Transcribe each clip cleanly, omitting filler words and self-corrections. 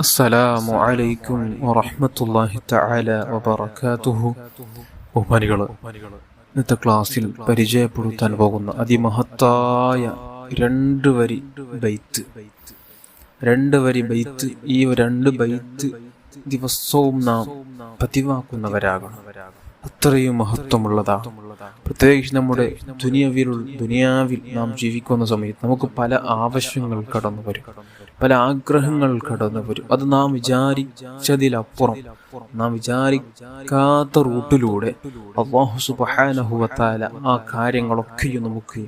അസ്സലാമു അലൈക്കും വറഹ്മത്തുള്ളാഹി തആല വബറകാതുഹു. ബഹുമാനികളെ, ഇന്നത്തെ ക്ലാസ്സിൽ പരിചയപ്പെടുത്താൻ പോകുന്ന അതിമഹത്തായ രണ്ട് വരി ബൈത്ത്. ഈ രണ്ട് ബൈത്ത് ദിവസവും നാം പതിവാക്കുന്നവരാകണം. അത്രയും മഹത്വമുള്ളതാണ്. പ്രത്യേകിച്ച് നമ്മുടെ ദുനിയാവിൽ നാം ജീവിക്കുന്ന സമയത്ത് നമുക്ക് പല ആവശ്യങ്ങൾ കടന്നു വരും, പല ആഗ്രഹങ്ങൾ കടന്നു വരും. അത് നാം വിചാരിച്ചതിലപ്പുറം, നാം വിചാരിക്കാത്ത റൂട്ടിലൂടെ അല്ലാഹു സുബ്ഹാനഹു വ തആല ആ കാര്യങ്ങളൊക്കെയും നമുക്ക്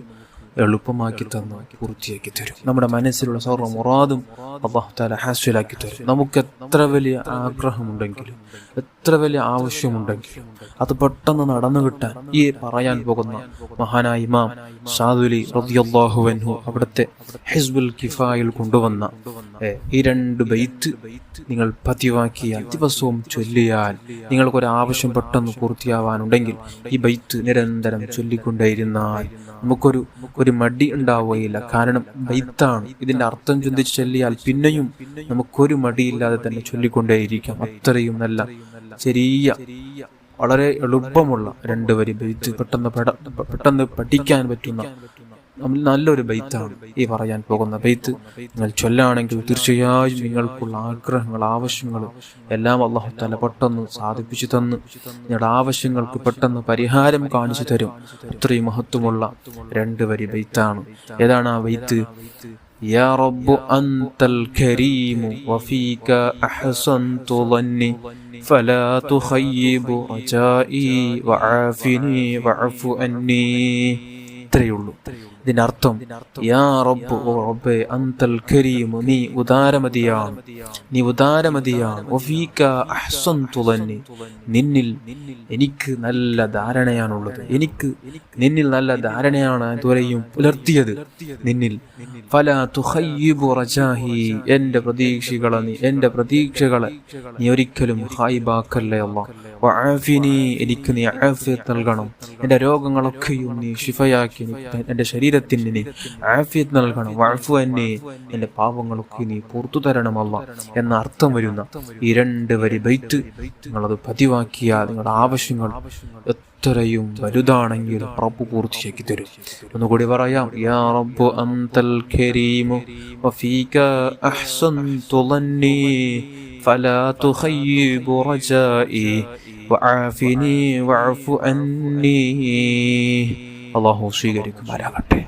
എളുപ്പമാക്കി തന്ന് പൂർത്തിയാക്കി തരും. നമ്മുടെ മനസ്സിലുള്ള സർവ്വ മുറാദും അല്ലാഹു തആല ഹാസിലാക്കി തരും. നമുക്ക് എത്ര വലിയ ആഗ്രഹമുണ്ടെങ്കിലും, എത്ര വലിയ ആവശ്യമുണ്ടെങ്കിലും അത് പെട്ടെന്ന് നടന്നു കിട്ടാൻ ഈ പറയാൻ പോകുന്ന മഹാനായ ഇമാം ഷാദുലി റളിയല്ലാഹു അൻഹു അവിടുത്തെ ഹിസ്ബുൽ കിഫായിൽ കൊണ്ടുവന്ന ഈ രണ്ട് ബൈത്ത് നിങ്ങൾ പതിവാക്കിയാൽ, ദിവസവും ചൊല്ലിയാൽ, നിങ്ങൾക്കൊരു ആവശ്യം പെട്ടെന്ന് പൂർത്തിയാവാനുണ്ടെങ്കിൽ ഈ ബൈത്ത് നിരന്തരം ചൊല്ലിക്കൊണ്ടേയിരുന്നാൽ നമുക്കൊരു മടി ഉണ്ടാവുകയില്ല. കാരണം ബൈത്താണ്, ഇതിന്റെ അർത്ഥം ചിന്തിച്ച് ചൊല്ലിയാൽ പിന്നെയും നമുക്കൊരു മടിയില്ലാതെ തന്നെ ചൊല്ലിക്കൊണ്ടേയിരിക്കാം. അത്രയും നല്ല ചെറിയ, വളരെ എളുപ്പമുള്ള രണ്ട് വരി ബൈത്ത്, പെട്ടെന്ന് പഠിക്കാൻ പറ്റുന്ന നല്ലൊരു ബൈത്താണ് ഈ പറയാൻ പോകുന്ന ബൈത്ത്. നിങ്ങൾ ചൊല്ലാണെങ്കിൽ തീർച്ചയായും നിങ്ങൾക്കുള്ള ആഗ്രഹങ്ങൾ, ആവശ്യങ്ങൾ എല്ലാം അല്ലാഹു തആല പെട്ടെന്ന് സാധിപ്പിച്ചു തന്ന് നിങ്ങളുടെ ആവശ്യങ്ങൾക്ക് പെട്ടെന്ന് പരിഹാരം കാണിച്ചു തരും. അത്രയും മഹത്വമുള്ള രണ്ട് വരി ബൈത്താണ്. ഏതാണ് ആ ബൈത്ത്? യാ റബ്ബു അൻതൽ കരീമു വഫീക അഹ്സൻതു ളന്നി ഫലാ തുഖയ്യിബു റജാഇ വഅഫിനി വഅഫു അന്നി. ഇത്രയുള്ളൂ ഇതിന്റെ അർത്ഥം. യാ റബ്ബ്, ഓ റബ്ബേ, അൻതൽ കരീമു, നീ ഉദാരമതിയാണ്, വഫീക അഹ്സൻതു ളന്നി, നിന്നിൽ എനിക്ക് നല്ല ധാരണയാണുള്ളത്, എനിക്ക് നിന്നിൽ നല്ല ധാരണയാണ് ഇതുവരെയും പുലർത്തിയത് നിന്നിൽ. ഫലാ തുഖയ്യിബു റജാഹി, എന്റെ പ്രതീക്ഷകളെ നീ ഒരിക്കലും ഖായിബാക്കല്ലേ അല്ലാഹ്. വഅഫിനി, എനിക്ക് നീ ആഫിയത്ത് നൽകണം, എന്റെ രോഗങ്ങളൊക്കെയും നീ ശിഫയാക്കി, എന്റെ ശരീരത്തിന് നീ ആഫിയത്ത് നൽകണം. വഅഫു അന്നി, എന്റെ പാപങ്ങളൊക്കെ നീ പുറത്തു തരണം അല്ലാഹ് എന്ന അർത്ഥം വരുന്ന ഈ രണ്ട് വരി ബൈത്ത് നിങ്ങളത് പതിവാക്കിയാൽ നിങ്ങളുടെ ആവശ്യങ്ങൾ എത്രയും വലുതാണെങ്കിൽ റബ്ബ് പൂർത്തിയാക്കി തരും. ഒന്നുകൂടി പറയാം. യാ റബ്ബു അൻതൽ കരീമു വഫീക അഹ്സൻതു ളന്നി ഫലാ തുഖയ്യിബു റജാഇ വഅഫിനി വഅഫു അന്നി. അല്ലാഹു സ്വീകരിക്കുമാറാകട്ടെ.